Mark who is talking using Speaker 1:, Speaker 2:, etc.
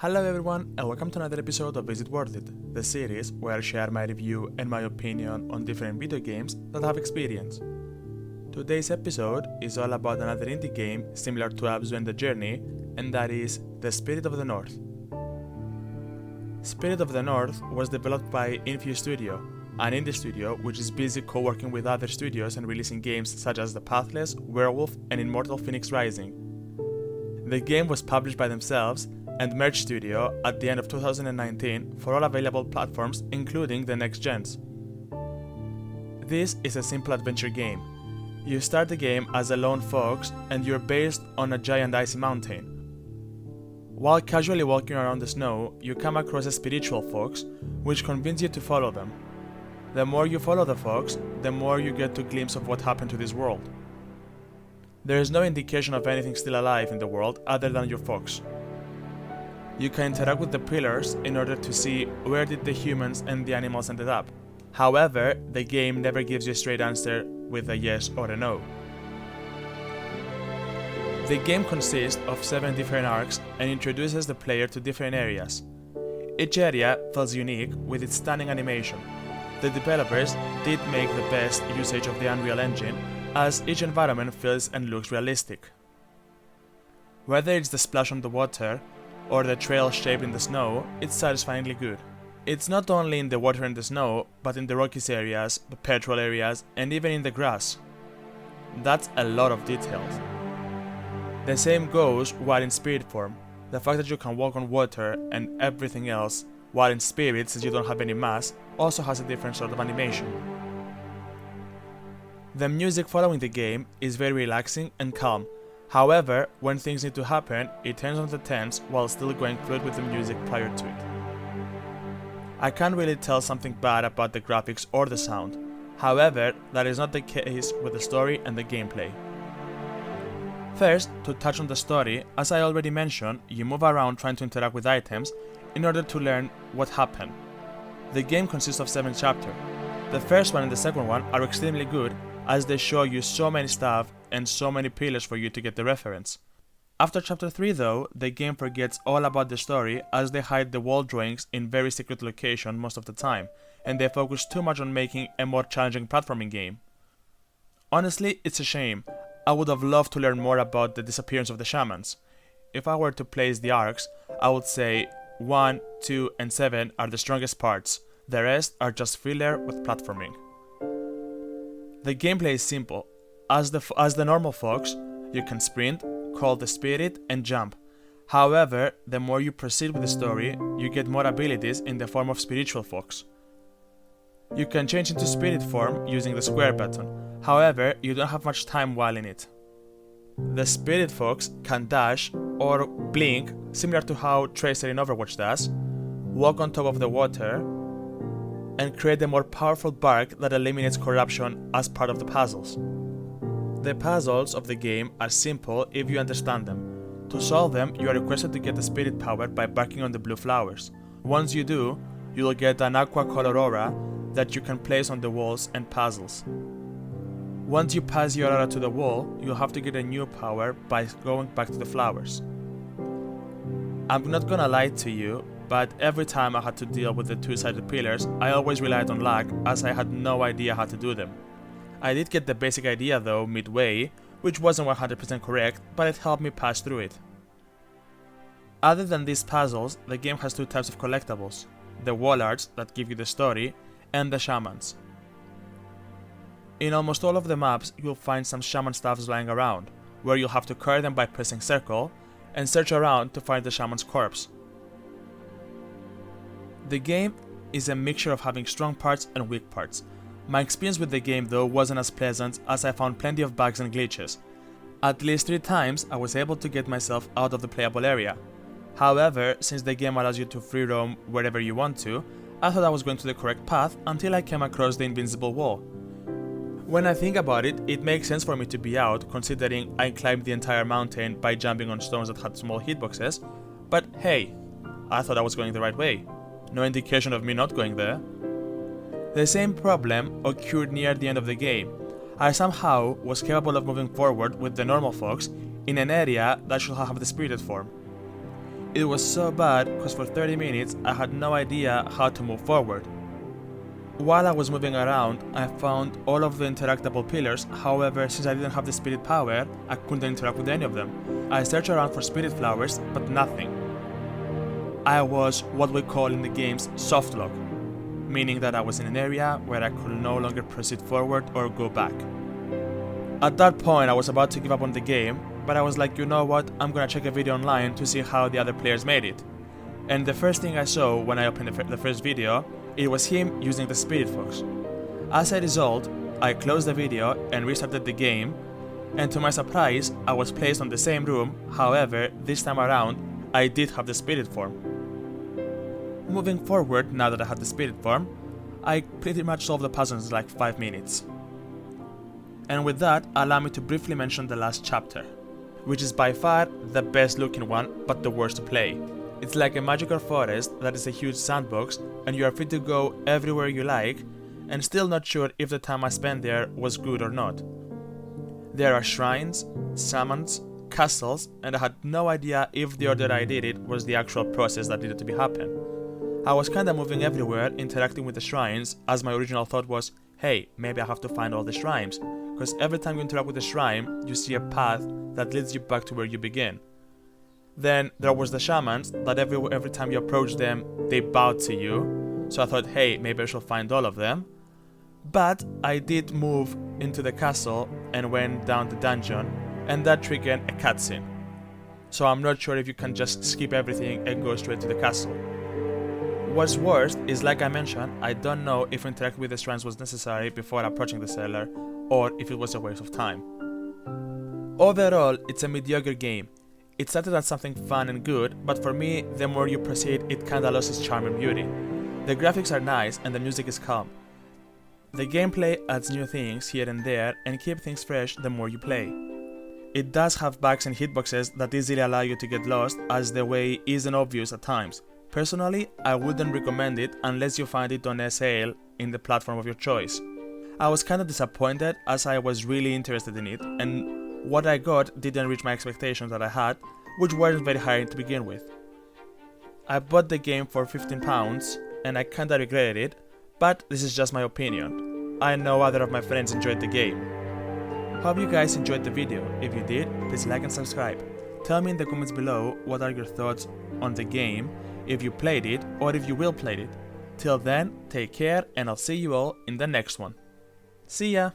Speaker 1: Hello everyone and welcome to another episode of Is It Worth It, the series where I share my review and my opinion on different video games that I have experienced. Today's episode is all about another indie game similar to Abzu and The Journey, and that is The Spirit of the North. Spirit of the North was developed by Infuse Studio, an indie studio which is busy co-working with other studios and releasing games such as The Pathless, Werewolf and Immortal Phoenix Rising. The game was published by themselves and Merge Studio at the end of 2019 for all available platforms including the next gens. This is a simple adventure game. You start the game as a lone fox and you're based on a giant icy mountain. While casually walking around the snow, you come across a spiritual fox which convinces you to follow them. The more you follow the fox, the more you get to glimpse of what happened to this world. There is no indication of anything still alive in the world other than your fox. You can interact with the pillars in order to see where did the humans and the animals ended up. However, the game never gives you a straight answer with a yes or a no. The game consists of 7 different arcs and introduces the player to different areas. Each area feels unique with its stunning animation. The developers did make the best usage of the Unreal Engine, as each environment feels and looks realistic. Whether it's the splash on the water or the trail shaped in the snow, it's satisfyingly good. It's not only in the water and the snow, but in the rockies areas, the petrol areas, and even in the grass. That's a lot of details. The same goes while in spirit form. The fact that you can walk on water and everything else, while in spirit, since you don't have any mass, also has a different sort of animation. The music following the game is very relaxing and calm. However, when things need to happen, it turns on the tense while still going fluid with the music prior to it. I can't really tell something bad about the graphics or the sound. However, that is not the case with the story and the gameplay. First, to touch on the story, as I already mentioned, you move around trying to interact with items in order to learn what happened. The game consists of 7 chapters. The first one and the second one are extremely good, as they show you so many stuff and so many pillars for you to get the reference. After chapter 3 though, the game forgets all about the story as they hide the wall drawings in very secret location most of the time, and they focus too much on making a more challenging platforming game. Honestly, it's a shame. I would have loved to learn more about the disappearance of the shamans. If I were to place the arcs, I would say 1, 2 and 7 are the strongest parts, the rest are just filler with platforming. The gameplay is simple. As the normal fox, you can sprint, call the spirit, and jump. However, the more you proceed with the story, you get more abilities in the form of spiritual fox. You can change into spirit form using the square button. However, you don't have much time while in it. The spirit fox can dash or blink, similar to how Tracer in Overwatch does, walk on top of the water, and create a more powerful bark that eliminates corruption as part of the puzzles. The puzzles of the game are simple if you understand them. To solve them, you are requested to get the spirit power by barking on the blue flowers. Once you do, you will get an aqua color aura that you can place on the walls and puzzles. Once you pass your aura to the wall, you'll have to get a new power by going back to the flowers. I'm not gonna lie to you, but every time I had to deal with the 2-sided pillars, I always relied on luck as I had no idea how to do them. I did get the basic idea though midway, which wasn't 100% correct, but it helped me pass through it. Other than these puzzles, the game has 2 types of collectibles, the wall arts that give you the story, and the shamans. In almost all of the maps, you'll find some shaman staffs lying around, where you'll have to carry them by pressing circle, and search around to find the shaman's corpse. The game is a mixture of having strong parts and weak parts. My experience with the game though wasn't as pleasant as I found plenty of bugs and glitches. At least 3 times I was able to get myself out of the playable area. However, since the game allows you to free roam wherever you want to, I thought I was going to the correct path until I came across the invincible wall. When I think about it, it makes sense for me to be out considering I climbed the entire mountain by jumping on stones that had small hitboxes, but hey, I thought I was going the right way. No indication of me not going there. The same problem occurred near the end of the game. I somehow was capable of moving forward with the normal fox in an area that should have the spirited form. It was so bad because for 30 minutes I had no idea how to move forward. While I was moving around, I found all of the interactable pillars, however, since I didn't have the spirit power, I couldn't interact with any of them. I searched around for spirit flowers, but nothing. I was what we call in the games soft lock, meaning that I was in an area where I could no longer proceed forward or go back. At that point I was about to give up on the game, but I was like, you know what, I'm gonna check a video online to see how the other players made it. And the first thing I saw when I opened the first video, it was him using the Spirit Fox. As a result, I closed the video and restarted the game, and to my surprise, I was placed on the same room, however, this time around, I did have the Spirit form. Moving forward, now that I had the Spirit form, I pretty much solved the puzzle in like 5 minutes. And with that, allow me to briefly mention the last chapter, which is by far the best looking one, but the worst to play. It's like a magical forest that is a huge sandbox, and you are free to go everywhere you like, and still not sure if the time I spent there was good or not. There are shrines, summons, castles, and I had no idea if the order I did it was the actual process that needed to be happen. I was kinda moving everywhere, interacting with the shrines, as my original thought was, hey, maybe I have to find all the shrines, because every time you interact with a shrine, you see a path that leads you back to where you begin. Then there was the shamans, that every time you approach them, they bowed to you, so I thought, hey, maybe I should find all of them. But I did move into the castle and went down the dungeon, and that triggered a cutscene. So I'm not sure if you can just skip everything and go straight to the castle. What's worse is, like I mentioned, I don't know if interacting with the shrines was necessary before approaching the cellar, or if it was a waste of time. Overall, it's a mediocre game. It started as something fun and good, but for me, the more you proceed, it kinda lost its charm and beauty. The graphics are nice and the music is calm. The gameplay adds new things here and there and keep things fresh the more you play. It does have bugs and hitboxes that easily allow you to get lost, as the way isn't obvious at times. Personally, I wouldn't recommend it unless you find it on a sale in the platform of your choice. I was kinda disappointed as I was really interested in it, and what I got didn't reach my expectations that I had, which weren't very high to begin with. I bought the game for £15 and I kinda regretted it, but this is just my opinion. I know other of my friends enjoyed the game. Hope you guys enjoyed the video. If you did, please like and subscribe. Tell me in the comments below what are your thoughts on the game, if you played it or if you will play it. Till then, take care and I'll see you all in the next one. See ya!